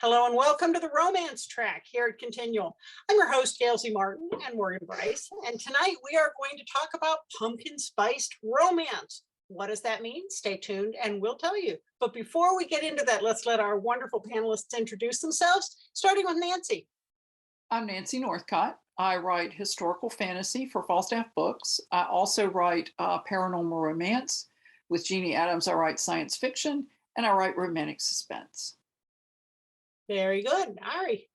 Hello and welcome to the Romance Track here at Continual. I'm your host, Gail Martin and Brice, and tonight we are going to talk about pumpkin spiced romance. What does that mean? Stay tuned and we'll tell you. But before we get into that, let's let our wonderful panelists introduce themselves, starting with Nancy. I'm Nancy Northcott. I write historical fantasy for Falstaff Books. I also write paranormal romance. With Jeannie Adams, I write science fiction, and I write romantic suspense. Very good. Ari.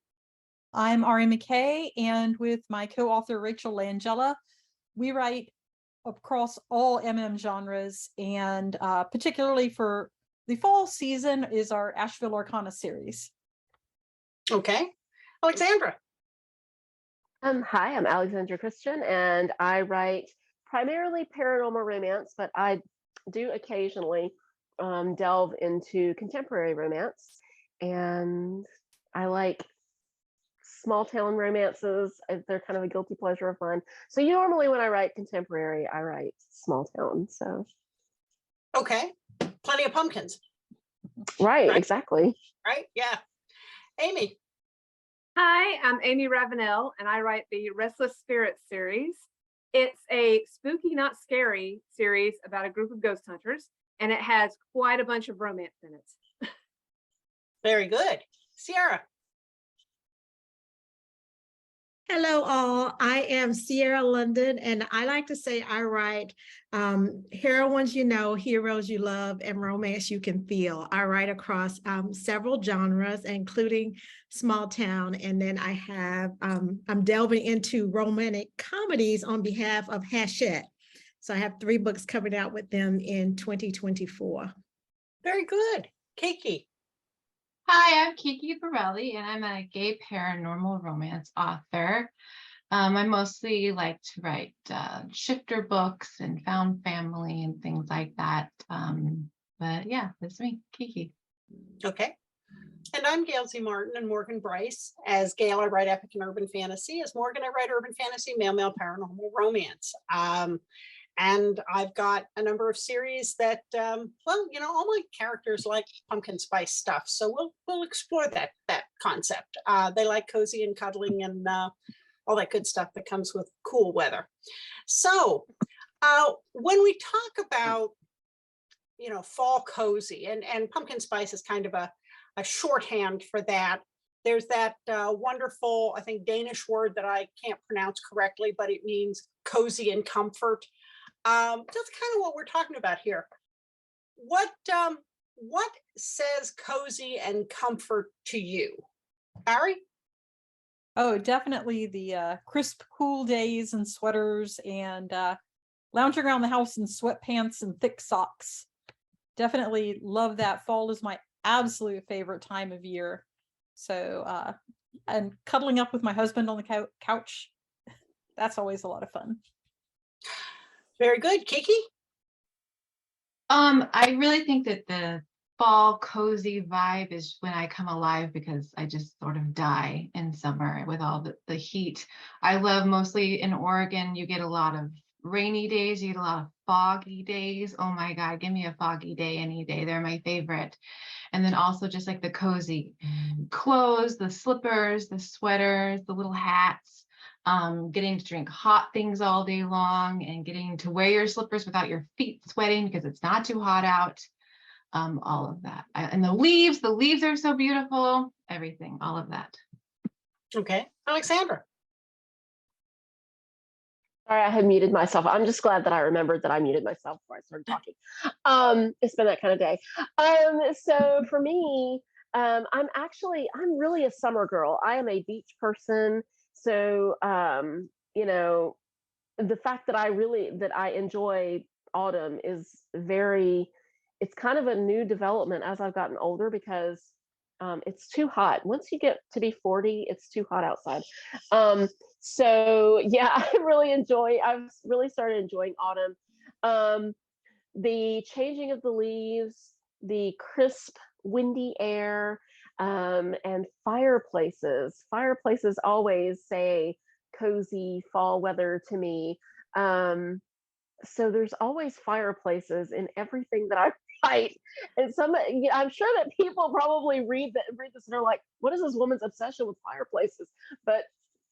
I'm Ari McKay, and with my co-author Rachel Langella, we write across all genres, and particularly for the fall season is our Asheville Arcana series. Okay. Alexandra. Hi, I'm Alexandra Christian, and I write primarily paranormal romance, but I do occasionally delve into contemporary romance. And I like small town romances. They're kind of a guilty pleasure of mine. So normally when I write contemporary, I write small town. So okay, plenty of pumpkins. Right, exactly. Right, yeah. Amy. Hi, I'm Amy Ravenel, and I write the Restless Spirits series. It's a spooky, not scary series about a group of ghost hunters, and it has quite a bunch of romance in it. Very good. Siera. Hello all, I am Siera London, and I like to say I write heroines you know, heroes you love, and romance you can feel. I write across several genres, including small town, and then I have, I'm delving into romantic comedies on behalf of Hachette. So I have 3 books coming out with them in 2024. Very good. Kiki. Hi, I'm Kiki Burrelli, and I'm a gay paranormal romance author. I mostly like to write shifter books and found family and things like that. But yeah, that's me, Kiki. Okay. And I'm Gail Martin and Morgan Brice. As Gail, I write epic and urban fantasy. As Morgan, I write urban fantasy, male paranormal romance. And I've got a number of series that, well, you know, all my characters like pumpkin spice stuff. So we'll explore that concept. They like cozy and cuddling and all that good stuff that comes with cool weather. So when we talk about, you know, fall cozy and pumpkin spice is kind of a shorthand for that. There's that wonderful, I think, Danish word that I can't pronounce correctly, but it means cozy and comfort. That's kind of what we're talking about here. What says cozy and comfort to you, Barry? Oh, definitely the crisp, cool days and sweaters and lounging around the house in sweatpants and thick socks. Definitely love that. Fall is my absolute favorite time of year. So, and cuddling up with my husband on the couch, that's always a lot of fun. Very good. Kiki? I really think that the fall cozy vibe is when I come alive because I just sort of die in summer with all the heat. I love mostly in Oregon, you get a lot of rainy days, you get a lot of foggy days. Oh my God, give me a foggy day any day. They're my favorite. And then also just like the cozy clothes, the slippers, the sweaters, the little hats. Getting to drink hot things all day long and getting to wear your slippers without your feet sweating because it's not too hot out. All of that. And the leaves are so beautiful. Everything, all of that. Okay. Alexandra. Sorry, I had muted myself. I'm just glad that I remembered that I muted myself before I started talking. It's been that kind of day. So for me, I'm really a summer girl. I am a beach person. So, you know, the fact that I enjoy autumn is it's kind of a new development as I've gotten older because it's too hot. Once you get to be 40, it's too hot outside. So yeah, I've really started enjoying autumn. The changing of the leaves, the crisp, windy air, and fireplaces. Fireplaces always say cozy fall weather to me. So there's always fireplaces in everything that I Right. And I'm sure that people probably read this and are like, what is this woman's obsession with fireplaces? But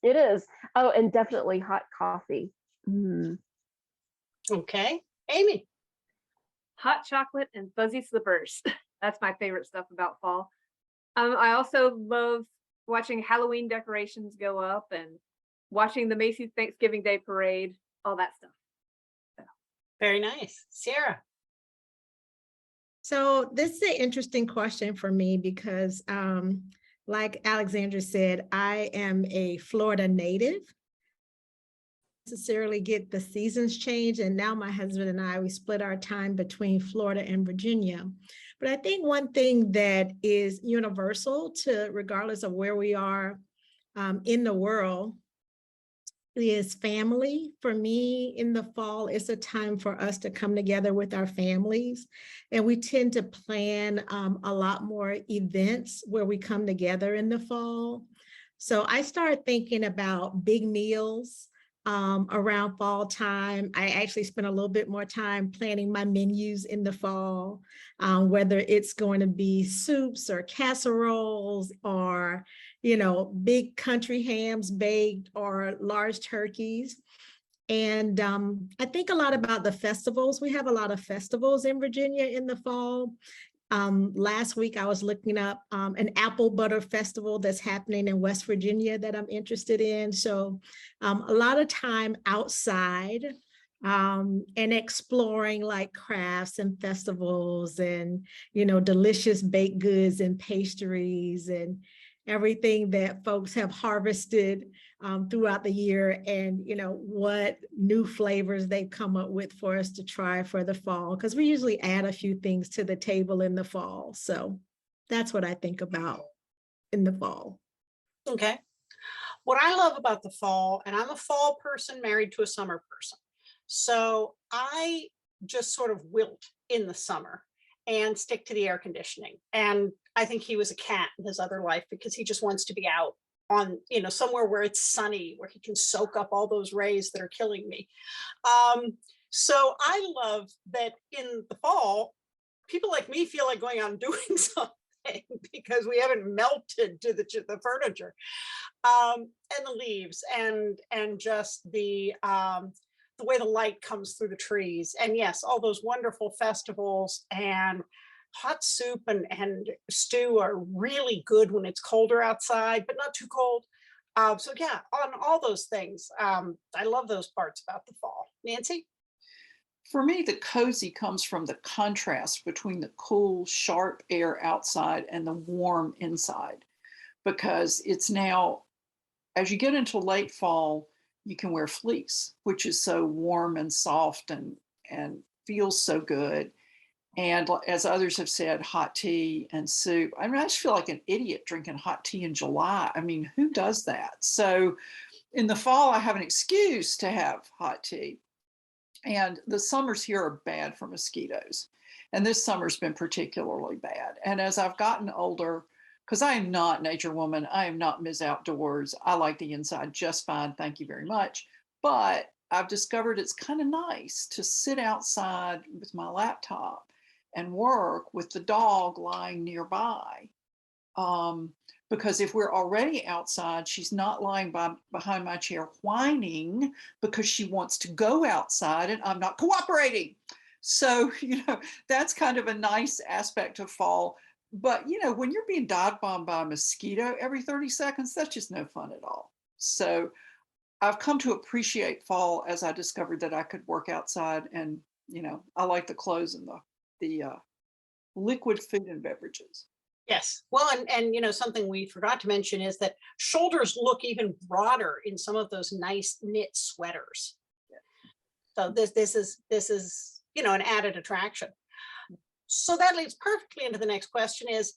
it is. Oh, and definitely hot coffee. Mm. Okay. Amy. Hot chocolate and fuzzy slippers. That's my favorite stuff about fall. I also love watching Halloween decorations go up and watching the Macy's Thanksgiving Day Parade, all that stuff. So. Very nice. Siera. So this is an interesting question for me because like Alexandra said, I am a Florida native. Necessarily get the seasons change, and now my husband and I, we split our time between Florida and Virginia. But I think one thing that is universal to regardless of where we are in the world is family. For me, in the fall, it's a time for us to come together with our families, and we tend to plan a lot more events where we come together in the fall. So I started thinking about big meals around fall time. I actually spent a little bit more time planning my menus in the fall, whether it's going to be soups or casseroles or, big country hams baked or large turkeys. And I think a lot about the festivals. We have a lot of festivals in Virginia in the fall. Last week, I was looking up an apple butter festival that's happening in West Virginia that I'm interested in. So a lot of time outside and exploring like crafts and festivals and, delicious baked goods and pastries and everything that folks have harvested throughout the year, and what new flavors they've come up with for us to try for the fall, because we usually add a few things to the table in the fall. So that's what I think about in the fall. Okay. What I love about the fall, and I'm a fall person married to a summer person, so I just sort of wilt in the summer and stick to the air conditioning. And I think he was a cat in his other life because he just wants to be out on, somewhere where it's sunny, where he can soak up all those rays that are killing me. So I love that in the fall, people like me feel like going out and doing something because we haven't melted to the furniture, and the leaves and just the way the light comes through the trees. And yes, all those wonderful festivals and hot soup and stew are really good when it's colder outside, but not too cold. So yeah, on all those things, I love those parts about the fall. Nancy? For me, the cozy comes from the contrast between the cool, sharp air outside and the warm inside, because it's now, as you get into late fall, you can wear fleece, which is so warm and soft and feels so good. And as others have said, hot tea and soup. I mean, I just feel like an idiot drinking hot tea in July. I mean, who does that? So in the fall, I have an excuse to have hot tea. And the summers here are bad for mosquitoes. And this summer's been particularly bad. And as I've gotten older, because I am not nature woman, I am not Ms. Outdoors. I like the inside just fine. Thank you very much. But I've discovered it's kind of nice to sit outside with my laptop and work with the dog lying nearby. Because if we're already outside, she's not lying behind my chair whining because she wants to go outside and I'm not cooperating. So, that's kind of a nice aspect of fall. But, when you're being dive bombed by a mosquito every 30 seconds, that's just no fun at all. So I've come to appreciate fall as I discovered that I could work outside, and, I like the clothes and the liquid food and beverages. Yes. Well, and something we forgot to mention is that shoulders look even broader in some of those nice knit sweaters. Yeah. So this is an added attraction. So that leads perfectly into the next question: is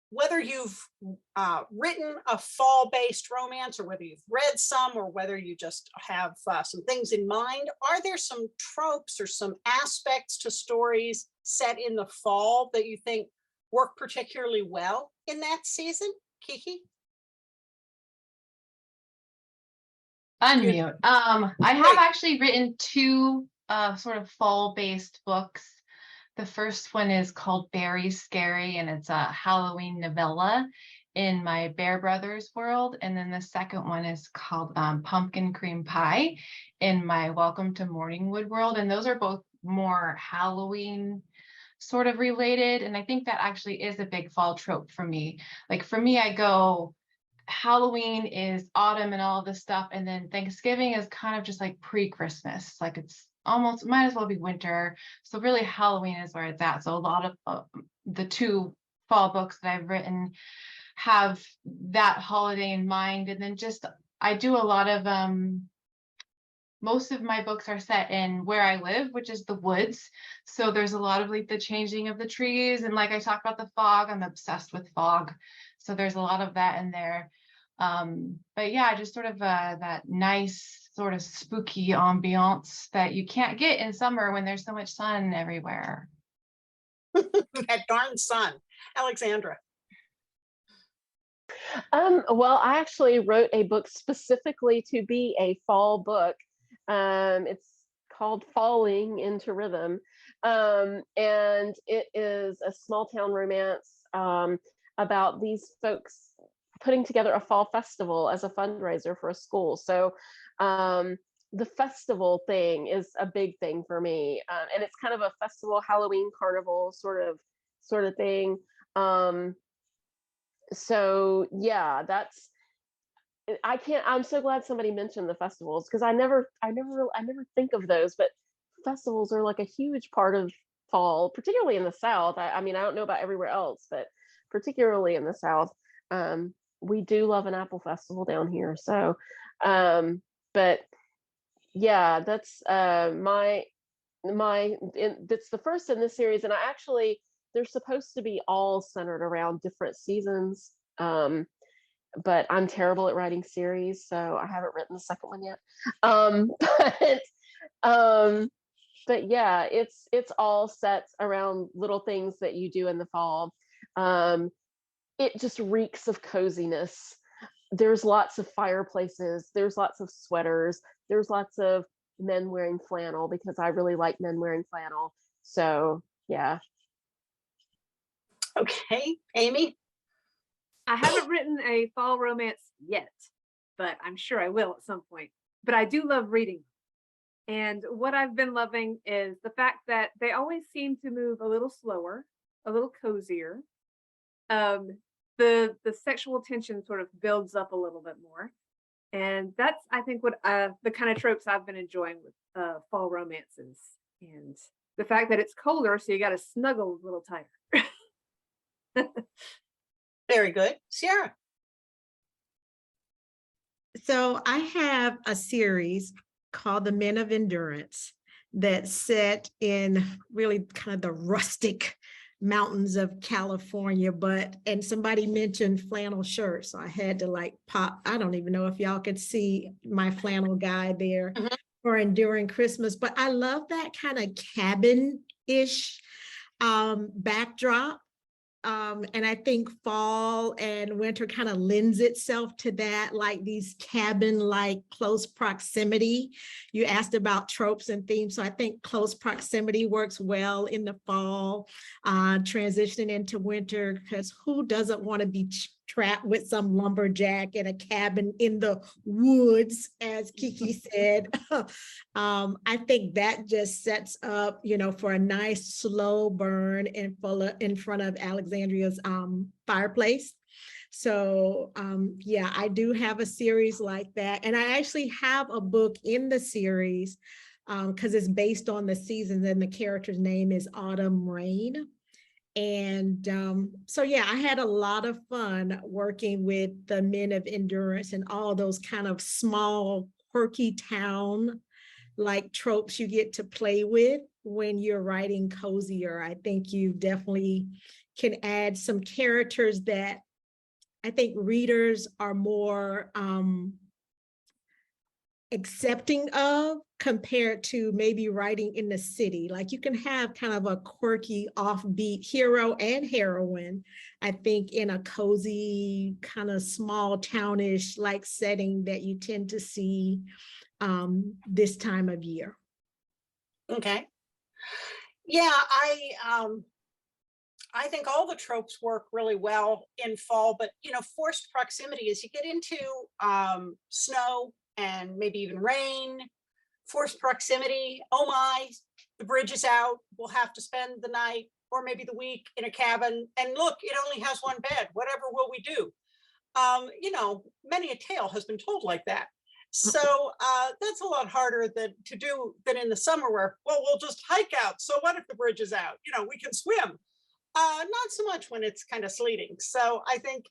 whether you've written a fall-based romance, or whether you've read some, or whether you just have some things in mind. Are there some tropes or some aspects to stories set in the fall that you think work particularly well in that season? Kiki? Unmute. I have actually written two sort of fall-based books The first one is called Very Scary, and it's a Halloween novella in my Bear Brothers world. And then the second one is called Pumpkin Cream Pie in my Welcome to Morningwood world. And those are both more Halloween sort of related. And I think that actually is a big fall trope for me. Like for me, I go, Halloween is autumn and all this stuff. And then Thanksgiving is kind of just like pre-Christmas. Like it's almost might as well be winter. So really Halloween is where it's at. So a lot of the two fall books that I've written have that holiday in mind. And then just, I do a lot of, most of my books are set in where I live, which is the woods. So there's a lot of like the changing of the trees. And like I talked about the fog, I'm obsessed with fog. So there's a lot of that in there. But yeah, just sort of that nice sort of spooky ambiance that you can't get in summer when there's so much sun everywhere. That darn sun. Alexandra. Well, I actually wrote a book specifically to be a fall book. It's called Falling into Rhythm. And it is a small town romance about these folks putting together a fall festival as a fundraiser for a school. So the festival thing is a big thing for me. And it's kind of a festival, Halloween carnival sort of thing. So yeah, I'm so glad somebody mentioned the festivals, because I never think of those, but festivals are like a huge part of fall, particularly in the South. I mean, I don't know about everywhere else, but particularly in the South, we do love an apple festival down here. So, but yeah, that's that's the first in this series, and they're supposed to be all centered around different seasons. But I'm terrible at writing series, so I haven't written the second one yet. But yeah, it's all set around little things that you do in the fall. It just reeks of coziness. There's lots of fireplaces, there's lots of sweaters, there's lots of men wearing flannel, because I really like men wearing flannel. So yeah. Okay, Amy. I haven't written a fall romance yet, but I'm sure I will at some point. But I do love reading. And what I've been loving is the fact that they always seem to move a little slower, a little cozier. The sexual tension sort of builds up a little bit more. And that's, I think, what the kind of tropes I've been enjoying with fall romances. And the fact that it's colder, so you got to snuggle a little tighter. Very good. Siera. So I have a series called The Men of Endurance that's set in really kind of the rustic mountains of California, and somebody mentioned flannel shirts, so I had to like pop. I don't even know if y'all could see my flannel guy there for Enduring Christmas, but I love that kind of cabin-ish backdrop. And I think fall and winter kind of lends itself to that, like these cabin-like close proximity. You asked about tropes and themes, so I think close proximity works well in the fall, transitioning into winter, because who doesn't want to be trapped with some lumberjack in a cabin in the woods, as Kiki said. I think that just sets up, for a nice slow burn in front of Alexandria's fireplace. So yeah, I do have a series like that. And I actually have a book in the series because it's based on the seasons, and the character's name is Autumn Rain. And so, yeah, I had a lot of fun working with the Men of Endurance and all those kind of small, quirky town like tropes you get to play with when you're writing cozier. I think you definitely can add some characters that I think readers are more accepting of, compared to maybe writing in the city. Like you can have kind of a quirky offbeat hero and heroine, I think, in a cozy kind of small townish like setting that you tend to see this time of year. Okay. Yeah, I think all the tropes work really well in fall, but forced proximity as you get into snow and maybe even rain, forced proximity. Oh my, the bridge is out. We'll have to spend the night or maybe the week in a cabin. And look, it only has one bed. Whatever will we do? Many a tale has been told like that. So that's a lot harder to do than in the summer where, well, we'll just hike out. So what if the bridge is out? We can swim. Not so much when it's kind of sleeting. So I think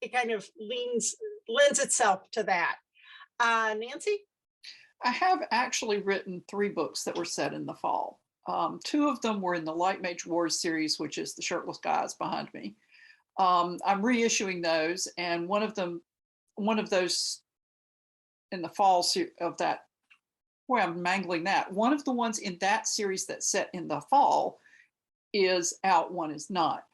it kind of lends itself to that. Nancy? I have actually written 3 books that were set in the fall. 2 of them were in the Light Mage Wars series, which is the shirtless guys behind me. I'm reissuing those, and one of those in the fall of that, boy, I'm mangling that. One of the ones in that series that's set in the fall is out, one is not.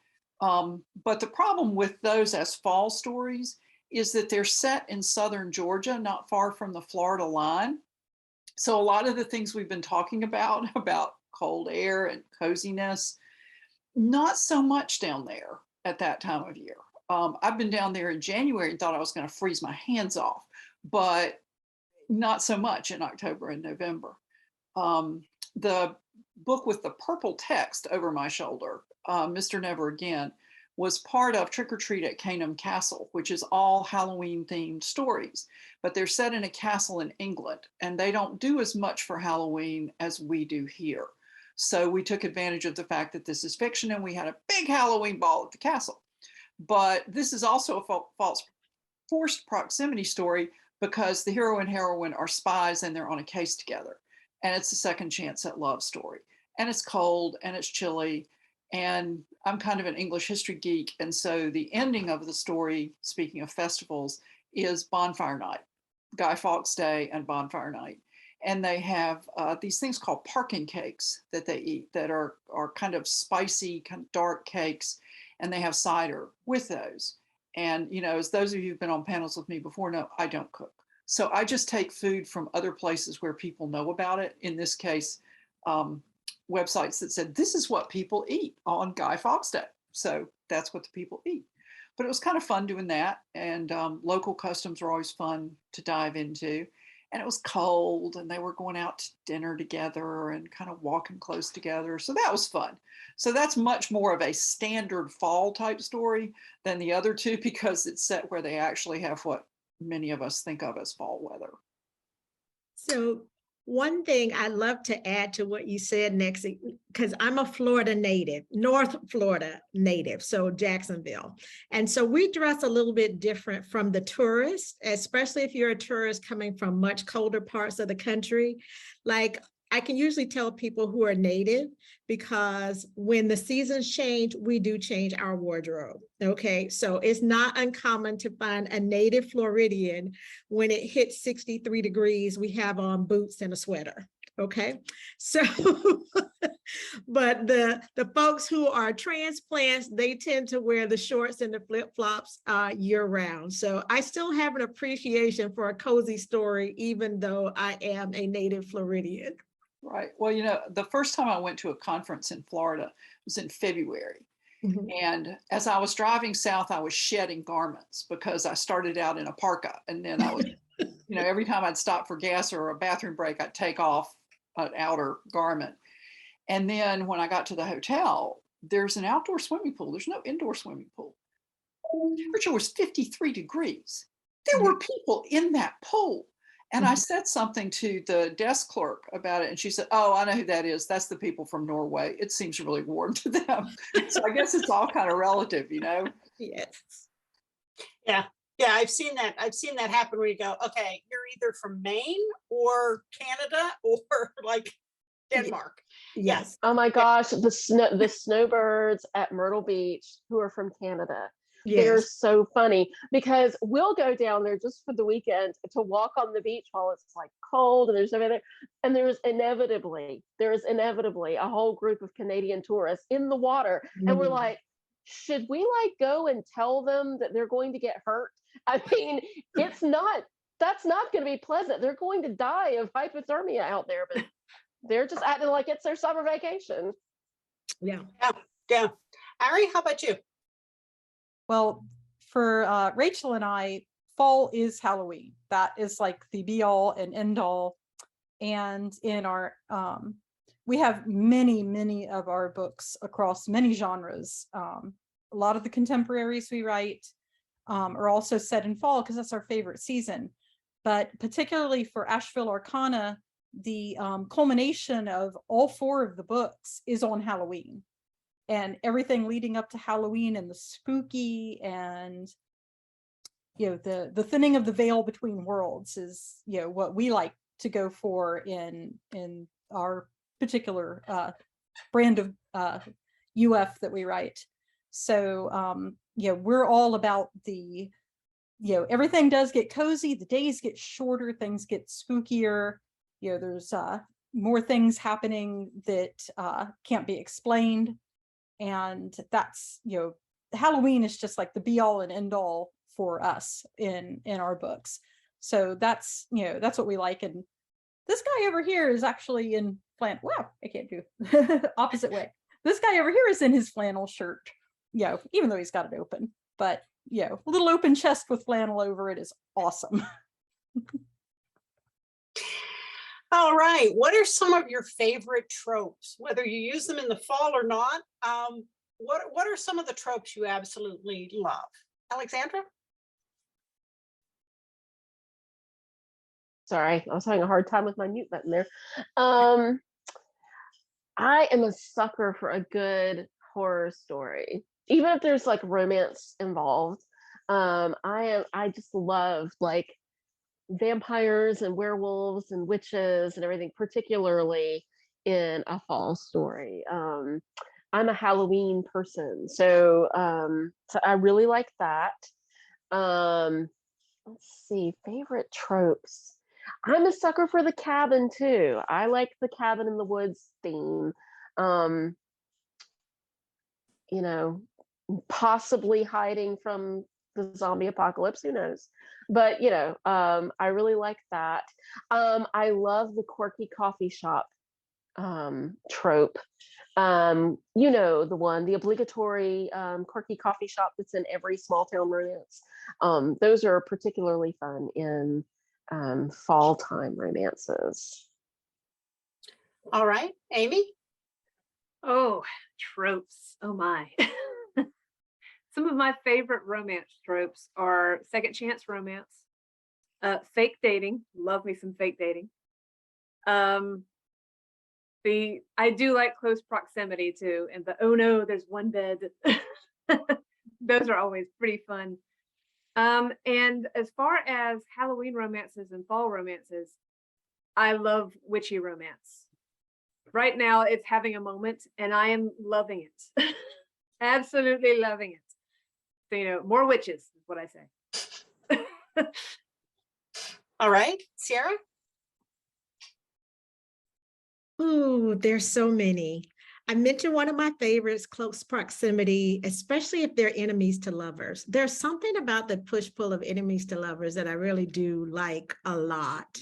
But the problem with those as fall stories is that they're set in southern Georgia, not far from the Florida line. So a lot of the things we've been talking about cold air and coziness, not so much down there at that time of year. I've been down there in January and thought I was going to freeze my hands off, but not so much in October and November. The book with the purple text over my shoulder, Mr. Never Again, was part of Trick or Treat at Canham Castle, which is all Halloween themed stories, but they're set in a castle in England and they don't do as much for Halloween as we do here. So we took advantage of the fact that this is fiction and we had a big Halloween ball at the castle. But this is also a false forced proximity story because the hero and heroine are spies and they're on a case together. And it's a second chance at love story. And it's cold and it's chilly. And I'm kind of an English history geek. And so the ending of the story, speaking of festivals, is Bonfire Night, Guy Fawkes Day and Bonfire Night. And they have these things called parking cakes that they eat that are kind of spicy, kind of dark cakes. And they have cider with those. And, as those of you who've been on panels with me before know, I don't cook. So I just take food from other places where people know about it. In this case, websites that said, this is what people eat on Guy Fawkes Day. So that's what the people eat. But it was kind of fun doing that. And local customs are always fun to dive into. And it was cold and they were going out to dinner together and kind of walking close together. So that was fun. So that's much more of a standard fall type story than the other 2 because it's set where they actually have what many of us think of as fall weather. So one thing I'd love to add to what you said next, because I'm a Florida native, North Florida native, so Jacksonville. And so we dress a little bit different from the tourists, especially if you're a tourist coming from much colder parts of the country. Like I can usually tell people who are native because when the seasons change, we do change our wardrobe. Okay, so it's not uncommon to find a native Floridian when it hits 63 degrees, we have on boots and a sweater. Okay, so but the folks who are transplants, they tend to wear the shorts and the flip-flops year round. So I still have an appreciation for a cozy story, even though I am a native Floridian. Right. Well, the first time I went to a conference in Florida was in February. Mm-hmm. And as I was driving south, I was shedding garments because I started out in a parka. And then I was, every time I'd stop for gas or a bathroom break, I'd take off an outer garment. And then when I got to the hotel, there's an outdoor swimming pool. There's no indoor swimming pool. The temperature was 53 degrees. There were people in that pool. And I said something to the desk clerk about it. And she said, oh, I know who that is. That's the people from Norway. It seems really warm to them. So I guess it's all kind of relative, Yes. Yeah. Yeah. I've seen that happen where you go, okay, you're either from Maine or Canada or like Denmark. Yes. Oh my gosh. The snowbirds at Myrtle Beach who are from Canada. Yes. They're so funny because we'll go down there just for the weekend to walk on the beach while it's like cold and there's everything. And there is inevitably a whole group of Canadian tourists in the water. And we're like, should we go and tell them that they're going to get hurt? I mean, that's not going to be pleasant. They're going to die of hypothermia out there, but They're just acting like it's their summer vacation. Yeah. Yeah. Ari, how about you? Well, for Rachel and I, fall is Halloween. That is like the be all and end all. And in our, we have many of our books across many genres. A lot of the contemporaries we write are also set in fall because that's our favorite season. But particularly for Asheville Arcana, the culmination of all 4 of the books is on Halloween. And everything leading up to Halloween and the spooky and, you know, the thinning of the veil between worlds is, you know, what we like to go for in our particular brand of UF that we write. So, you know, we're all about the, you know, everything does get cozy, the days get shorter, things get spookier, you know, there's more things happening that can't be explained. And that's, you know, Halloween is just like the be all and end all for us in our books. So that's, you know, that's what we like. And this guy over here is actually in flannel. Wow, I can't do opposite way. This guy over here is in his flannel shirt, you know, even though he's got it open. But, you know, a little open chest with flannel over it is awesome. All right. What are some of your favorite tropes, whether you use them in the fall or not? What are some of the tropes you absolutely love? Alexandra? Sorry, I was having a hard time with my mute button there. I am a sucker for a good horror story, even if there's like romance involved. I just love like vampires and werewolves and witches and everything, particularly in a fall story. I'm a Halloween person, so I really like that. Let's see, favorite tropes. I'm a sucker for the cabin too. I like the cabin in the woods theme. You know, possibly hiding from the zombie apocalypse, who knows? But you know, I really like that. I love the quirky coffee shop trope. You know, the obligatory quirky coffee shop that's in every small town romance. Those are particularly fun in fall time romances. All right, Amy? Oh, tropes. Oh my. Some of my favorite romance tropes are second chance romance, fake dating. Love me some fake dating. I do like close proximity too, and the oh no, there's one bed. Those are always pretty fun. And as far as Halloween romances and fall romances, I love witchy romance. Right now, it's having a moment, and I am loving it. Absolutely loving it. So, you know, more witches is what I say. All right, Siera? Ooh, there's so many. I mentioned one of my favorites, close proximity, especially if they're enemies to lovers. There's something about the push-pull of enemies to lovers that I really do like a lot.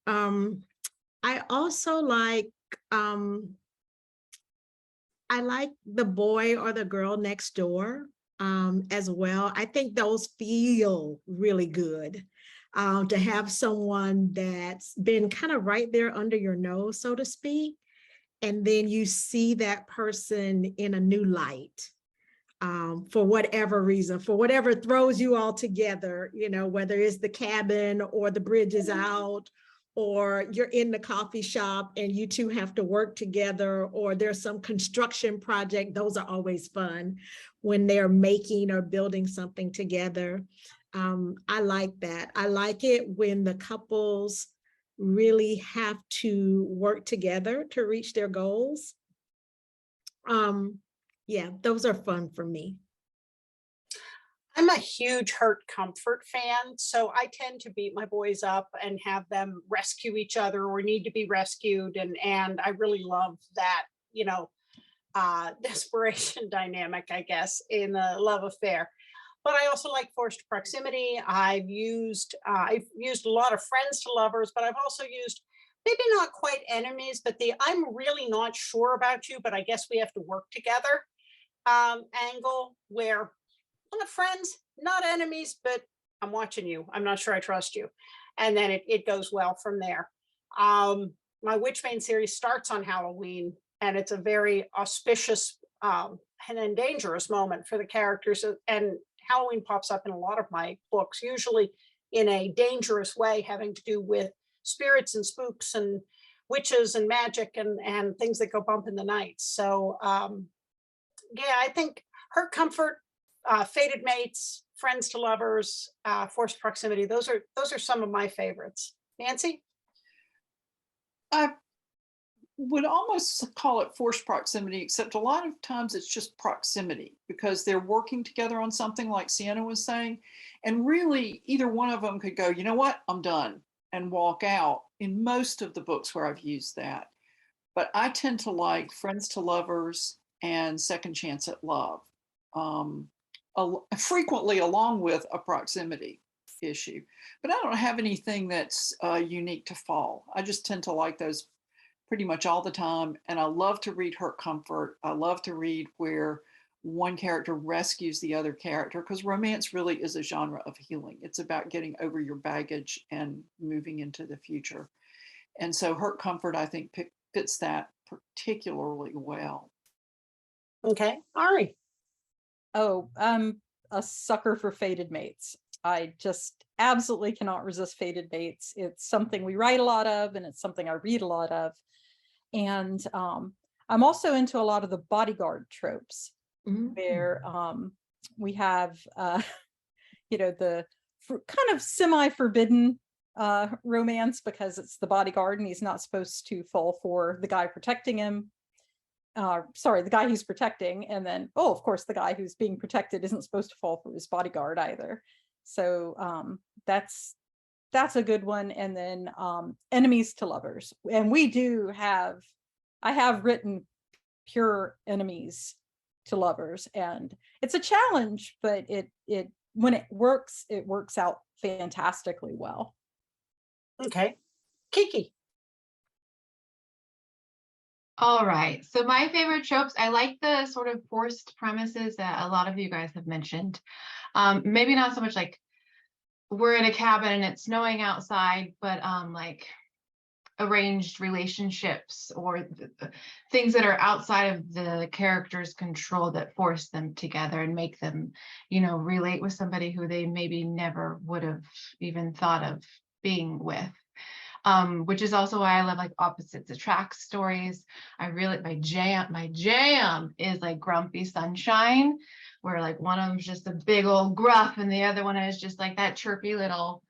I also like, I like the boy or the girl next door as well. I think those feel really good. To have someone that's been kind of right there under your nose, so to speak, and then you see that person in a new light for whatever reason, for whatever throws you all together, you know, whether it's the cabin or the bridge is out, or you're in the coffee shop and you two have to work together, or there's some construction project. Those are always fun when they're making or building something together. I like that. I like it when the couples really have to work together to reach their goals. Yeah, those are fun for me. I'm a huge hurt comfort fan, so I tend to beat my boys up and have them rescue each other or need to be rescued, and I really love that, you know, desperation dynamic, I guess, in a love affair. But I also like forced proximity. I've used a lot of friends to lovers, but I've also used maybe not quite enemies, but the I'm really not sure about you, but I guess we have to work together angle, where we're not friends, not enemies, but I'm watching you. I'm not sure I trust you. And then it goes well from there. My Witchbane series starts on Halloween, and it's a very auspicious and then dangerous moment for the characters. And Halloween pops up in a lot of my books, usually in a dangerous way, having to do with spirits and spooks and witches and magic and things that go bump in the night. So yeah, I think Hurt Comfort, Fated Mates, Friends to Lovers, Forced Proximity, those are some of my favorites. Nancy? I would almost call it forced proximity, except a lot of times it's just proximity because they're working together on something, like Sienna was saying. And really, either one of them could go, you know what, I'm done, and walk out in most of the books where I've used that. But I tend to like Friends to Lovers and Second Chance at Love, frequently along with a proximity issue. But I don't have anything that's unique to fall. I just tend to like those pretty much all the time. And I love to read Hurt Comfort. I love to read where one character rescues the other character, because romance really is a genre of healing. It's about getting over your baggage and moving into the future. And so Hurt Comfort, I think, fits that particularly well. Okay, Ari. Oh, I'm a sucker for Fated Mates. I just absolutely cannot resist Fated Mates. It's something we write a lot of, and it's something I read a lot of. And I'm also into a lot of the bodyguard tropes, where we have, the kind of semi-forbidden romance, because it's the bodyguard and he's not supposed to fall for the guy protecting him. The guy he's protecting, and then, of course, the guy who's being protected isn't supposed to fall for his bodyguard either. So that's a good one. And then Enemies to Lovers, and I have written pure enemies to lovers, and it's a challenge, but it when it works out fantastically well. Okay, Kiki. All right. So my favorite tropes, I like the sort of forced premises that a lot of you guys have mentioned. Maybe not so much like we're in a cabin and it's snowing outside, but like arranged relationships or things that are outside of the character's control that force them together and make them, relate with somebody who they maybe never would have even thought of being with. Which is also why I love like opposites attract stories. I really, my jam is like Grumpy Sunshine, where like one of them's just a big old gruff and the other one is just like that chirpy little,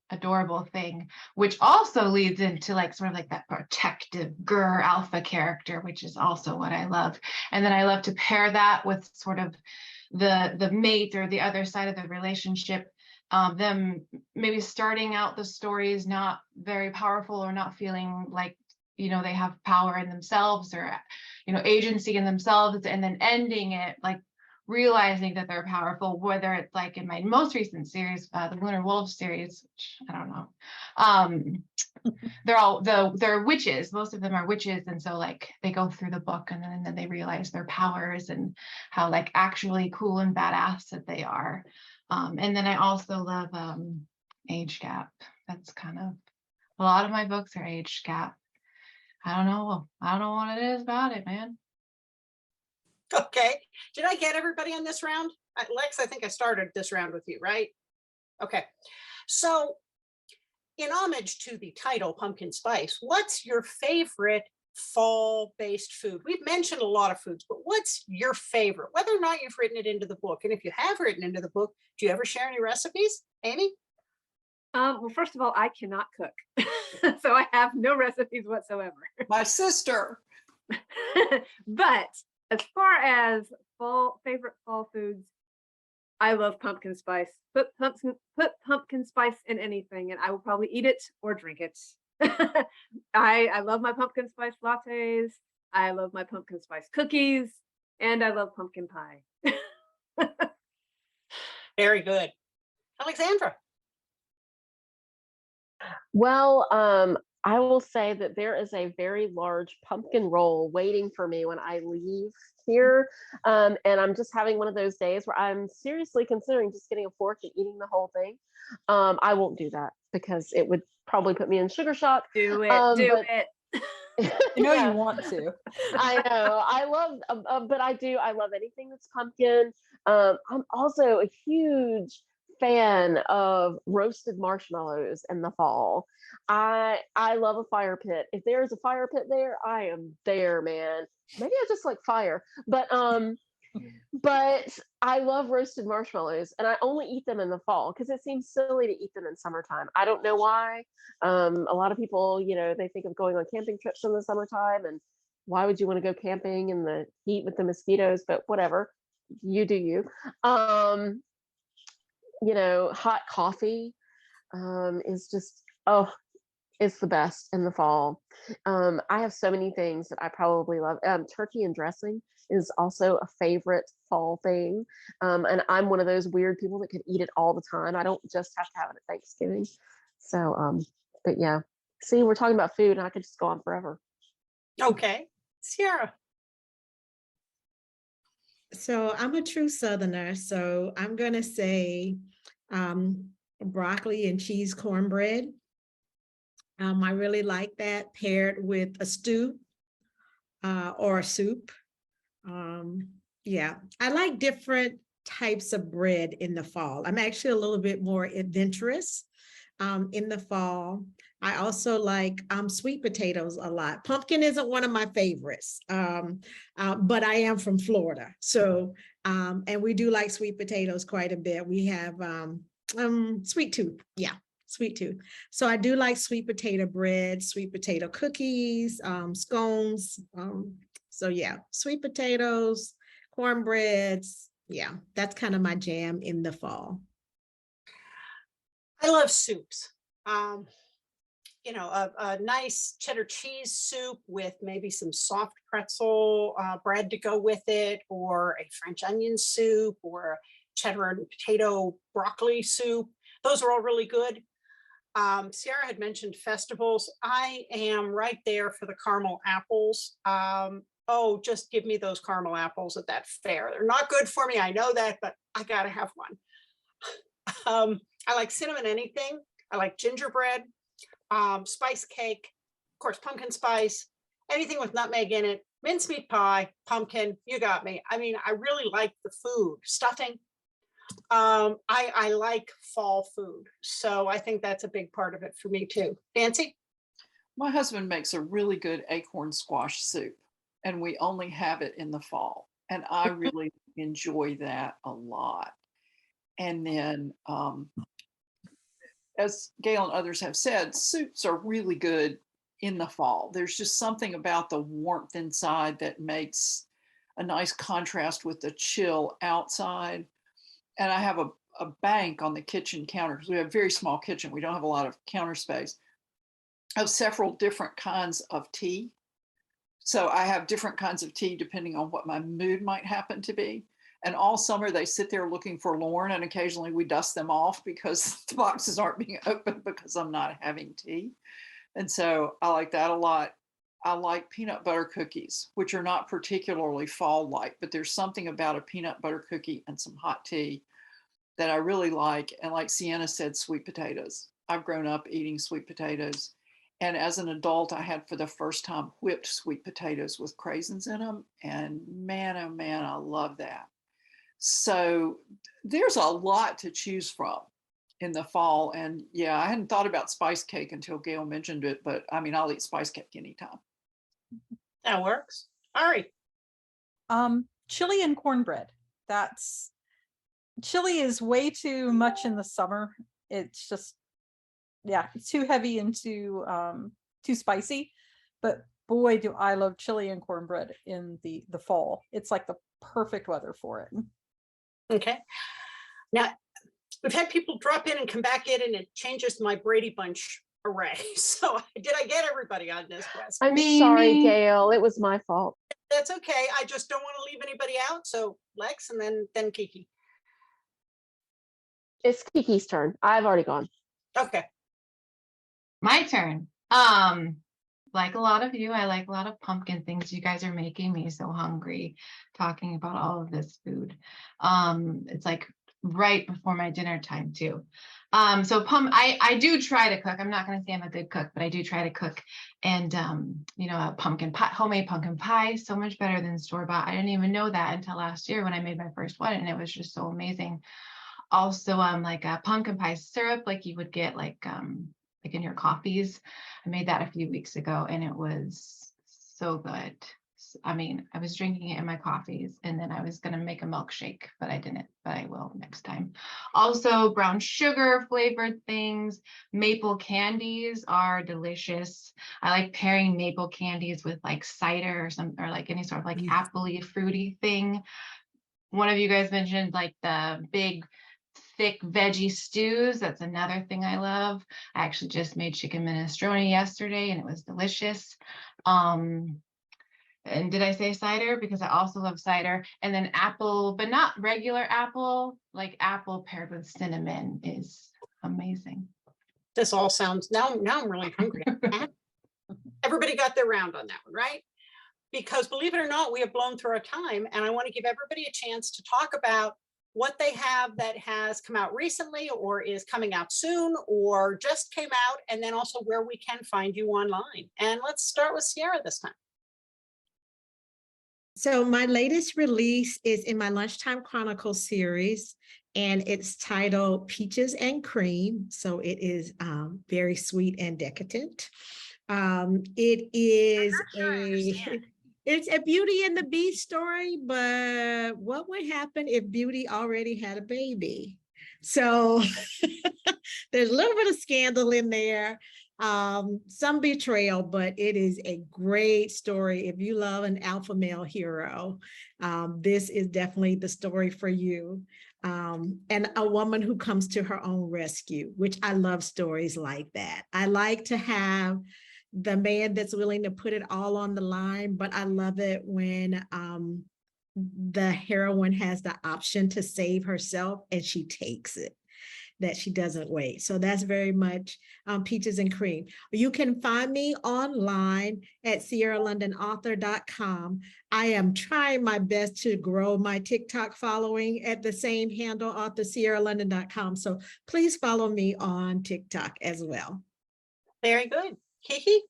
adorable thing, which also leads into like sort of like that protective grr alpha character, which is also what I love. And then I love to pair that with sort of the mate or the other side of the relationship. Them maybe starting out the story is not very powerful or not feeling like, they have power in themselves or, agency in themselves, and then ending it like realizing that they're powerful, whether it's like in my most recent series, the Lunar Wolves series, which I don't know. They're witches. Most of them are witches. And so like they go through the book and then they realize their powers and how like actually cool and badass that they are. And then I also love age gap. That's kind of, a lot of my books are age gap. I don't know what it is about it, man. Okay, did I get everybody on this round? Lex, I think I started this round with you, right? Okay, so in homage to the title, Pumpkin Spice, what's your favorite fall-based food? We've mentioned a lot of foods, but what's your favorite, whether or not you've written it into the book? And if you have written into the book, do you ever share any recipes? Amy? Well, first of all, I cannot cook, so I have no recipes whatsoever. My sister. But as far as favorite fall foods, I love pumpkin spice. Put pumpkin spice in anything, and I will probably eat it or drink it. I love my pumpkin spice lattes. I love my pumpkin spice cookies, and I love pumpkin pie. Very good. Alexandra? Well, I will say that there is a very large pumpkin roll waiting for me when I leave here. And I'm just having one of those days where I'm seriously considering just getting a fork and eating the whole thing. I won't do that because it would probably put me in sugar shock. Do it, do But it. You know yeah, you want to. I know. I love, but I love anything that's pumpkin. I'm also a huge fan of roasted marshmallows in the fall. I love a fire pit. If there's a fire pit there, I am there, man. Maybe I just like fire, but I love roasted marshmallows, and I only eat them in the fall because it seems silly to eat them in summertime. I don't know why. A lot of people, they think of going on camping trips in the summertime, and why would you want to go camping in the heat with the mosquitoes? But whatever, you do you. Hot coffee is just, oh, it's the best in the fall. I have so many things that I probably love. Turkey and dressing is also a favorite fall thing. And I'm one of those weird people that can eat it all the time. I don't just have to have it at Thanksgiving. So, but yeah, see, we're talking about food and I could just go on forever. Okay. Siera. So I'm a true Southerner, so I'm gonna say broccoli and cheese cornbread. I really like that paired with a stew or a soup. Yeah, I like different types of bread in the fall. I'm actually a little bit more adventurous in the fall. I also like sweet potatoes a lot. Pumpkin isn't one of my favorites, but I am from Florida. So, and we do like sweet potatoes quite a bit. We have sweet tooth. Yeah, sweet tooth. So I do like sweet potato bread, sweet potato cookies, scones. So yeah, sweet potatoes, cornbreads. Yeah, that's kind of my jam in the fall. I love soups. A nice cheddar cheese soup with maybe some soft pretzel bread to go with it, or a French onion soup, or cheddar and potato broccoli soup. Those are all really good. Siera had mentioned festivals. I am right there for the caramel apples. Oh, just give me those caramel apples at that fair. They're not good for me, I know that, but I gotta have one. I like cinnamon anything. I like gingerbread, spice cake, of course, pumpkin spice, anything with nutmeg in it, mincemeat pie, pumpkin, you got me. I mean, I really like the food, stuffing. I like fall food. So I think that's a big part of it for me too. Nancy? My husband makes a really good acorn squash soup, and we only have it in the fall. And I really enjoy that a lot. And then, as Gail and others have said, soups are really good in the fall. There's just something about the warmth inside that makes a nice contrast with the chill outside. And I have a bank on the kitchen counter because we have a very small kitchen. We don't have a lot of counter space, of several different kinds of tea. So I have different kinds of tea depending on what my mood might happen to be. And all summer they sit there looking forlorn, and occasionally we dust them off because the boxes aren't being opened because I'm not having tea. And so I like that a lot. I like peanut butter cookies, which are not particularly fall-like, but there's something about a peanut butter cookie and some hot tea that I really like. And like Sienna said, sweet potatoes. I've grown up eating sweet potatoes. And as an adult, I had for the first time whipped sweet potatoes with craisins in them. And man, oh man, I love that. So there's a lot to choose from in the fall. And yeah, I hadn't thought about spice cake until Gail mentioned it, but I mean, I'll eat spice cake anytime. That works. All right. Chili and cornbread. Chili is way too much in the summer. It's just, yeah, it's too heavy and too spicy. But boy, do I love chili and cornbread in the fall. It's like the perfect weather for it. Okay. Now, we've had people drop in and come back in, and it changes my Brady Bunch array. So did I get everybody on this quest? I'm sorry, Gail. It was my fault. That's okay. I just don't want to leave anybody out. So Lex and then Kiki. It's Kiki's turn. I've already gone. Okay. My turn. Like a lot of you, I like a lot of pumpkin things. You guys are making me so hungry talking about all of this food. It's like right before my dinner time too. I do try to cook. I'm not going to say I'm a good cook, but I do try to cook. And a pumpkin pie, homemade pumpkin pie, so much better than store-bought. I didn't even know that until last year when I made my first one, and it was just so amazing. Also, like a pumpkin pie syrup, like you would get like in your coffees. I made that a few weeks ago, and it was so good. I mean, I was drinking it in my coffees, and then I was going to make a milkshake, but I didn't, but I will next time. Also, brown sugar flavored things. Maple candies are delicious. I like pairing maple candies with like cider or like any sort of like appley fruity thing. One of you guys mentioned like the big thick veggie stews. That's another thing I love. I actually just made chicken minestrone yesterday, and it was delicious. And did I say cider? Because I also love cider. And then apple, but not regular apple, like apple paired with cinnamon is amazing. This all sounds, now I'm really hungry. Everybody got their round on that one, right? Because believe it or not, we have blown through our time, and I want to give everybody a chance to talk about what they have that has come out recently or is coming out soon or just came out, and then also where we can find you online. And let's start with Siera this time. So my latest release is in my Lunchtime Chronicles series, and it's titled Peaches and Cream. So it is very sweet and decadent. It is it's a Beauty and the Beast story, but what would happen if Beauty already had a baby? So there's a little bit of scandal in there, some betrayal, but it is a great story. If you love an alpha male hero, this is definitely the story for you. And a woman who comes to her own rescue, which I love stories like that. I like to have the man that's willing to put it all on the line, but I love it when the heroine has the option to save herself and she takes it, that she doesn't wait. So that's very much Peaches and Cream. You can find me online at SierraLondonAuthor.com. I am trying my best to grow my TikTok following at the same handle, AuthorSierraLondon.com. So please follow me on TikTok as well. Very good. Kiki?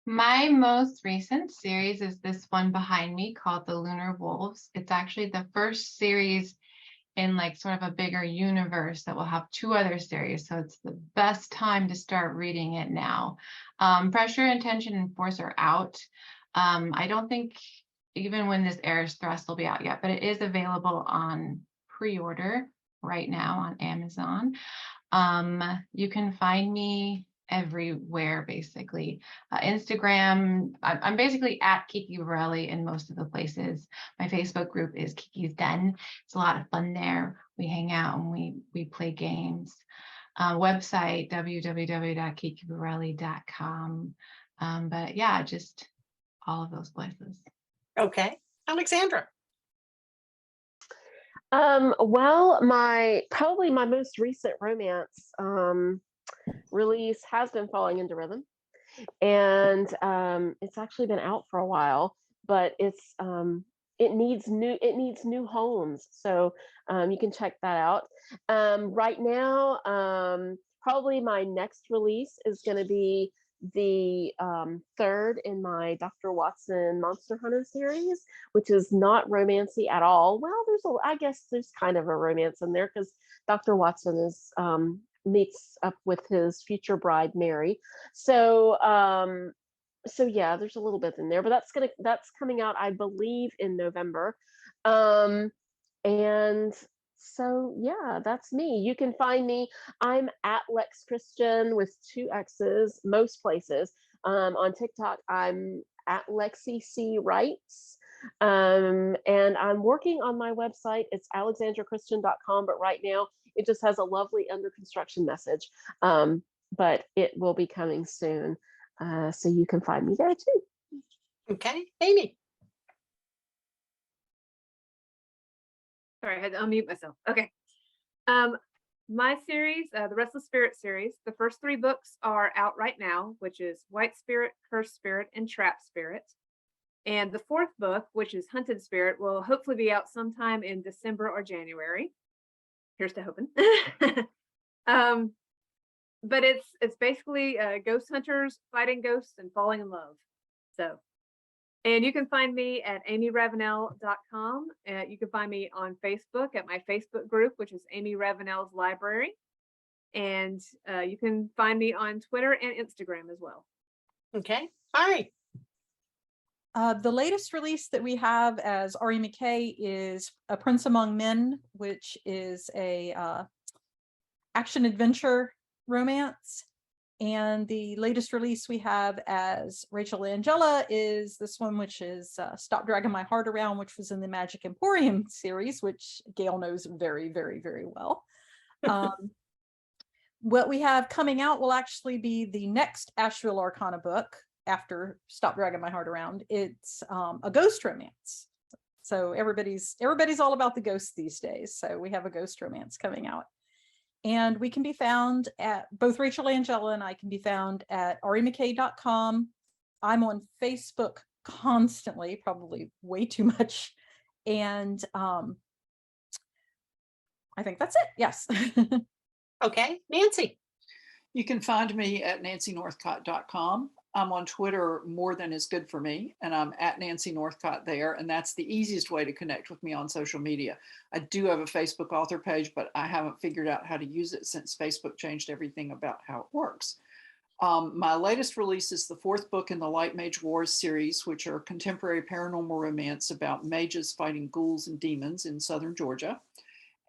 My most recent series is this one behind me called The Lunar Wolves. It's actually the first series in like sort of a bigger universe that will have 2 other series. So it's the best time to start reading it now. Pressure, Intention, and Force are out. I don't think even when this airs, Thrust will be out yet, but it is available on pre-order right now on Amazon. You can find me everywhere, basically. Instagram, I'm basically at Kiki Burrelli in most of the places. My Facebook group is Kiki's Den. It's a lot of fun there. We hang out and we play games. Website, www.kikiburrelli.com. But yeah, just all of those places. Okay. Alexandra? Well, probably my most recent romance release has been Falling into Rhythm, and it's actually been out for a while, but it needs new homes, so you can check that out. Right now, probably my next release is going to be the 3rd in my Dr. Watson Monster Hunter series, which is not romancy at all. Well, I guess there's kind of a romance in there because Dr. Watson is meets up with his future bride Mary. So yeah, there's a little bit in there, but that's coming out, I believe, in November. And so yeah, that's me. You can find me. I'm at Lex Christian with 2 X's most places. On TikTok, I'm at Lexi C Writes. And I'm working on my website. It's alexandrachristian.com, but right now it just has a lovely under construction message. But it will be coming soon. So you can find me there too. Okay. Amy? Sorry, I had to unmute myself. Okay. My series, the Restless Spirit series, the first 3 books are out right now, which is White Spirit, Cursed Spirit, and Trap Spirit. And the 4th book, which is Hunted Spirit, will hopefully be out sometime in December or January. Here's to hoping. But it's basically ghost hunters fighting ghosts and falling in love. So, and you can find me at amyravenel.com. You can find me on Facebook at my Facebook group, which is Amy Ravenel's Library. And you can find me on Twitter and Instagram as well. Okay. All right. The latest release that we have as R.E. McKay is A Prince Among Men, which is a action adventure romance. And the latest release we have as Rachel Angela is this one, which is Stop Dragging My Heart Around, which was in the Magic Emporium series, which Gail knows very, very, very well. What we have coming out will actually be the next Asheville Arcana book after Stop Dragging My Heart Around. It's a ghost romance. So everybody's all about the ghosts these days. So we have a ghost romance coming out. And we can be found at, both Rachel Angela and I can be found at remckay.com. I'm on Facebook constantly, probably way too much. And I think that's it. Yes. Okay. Nancy. You can find me at nancynorthcott.com. I'm on Twitter more than is good for me, and I'm at Nancy Northcott there, and that's the easiest way to connect with me on social media. I do have a Facebook author page, but I haven't figured out how to use it since Facebook changed everything about how it works. My latest release is the 4th book in the Light Mage Wars series, which are contemporary paranormal romance about mages fighting ghouls and demons in southern Georgia.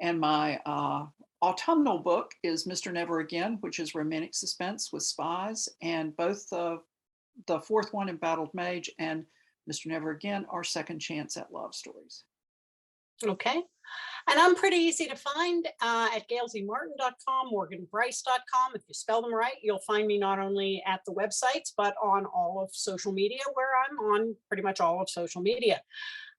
And my autumnal book is Mr. Never Again, which is romantic suspense with spies, and both the 4th one, Embattled Mage, and Mr. Never Again are second chance at love stories. Okay. And I'm pretty easy to find at gailzmartin.com, morganbrice.com. If you spell them right, you'll find me not only at the websites, but on all of social media, where I'm on pretty much all of social media.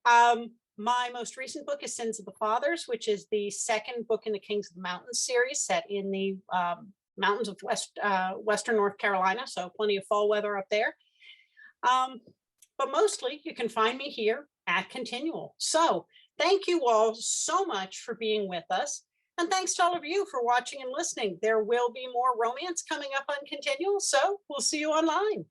My most recent book is Sins of the Fathers, which is the 2nd book in the Kings of the Mountains series, set in the mountains of Western North Carolina. So plenty of fall weather up there. But mostly you can find me here at Continual. So thank you all so much for being with us. And thanks to all of you for watching and listening. There will be more romance coming up on Continual. So we'll see you online.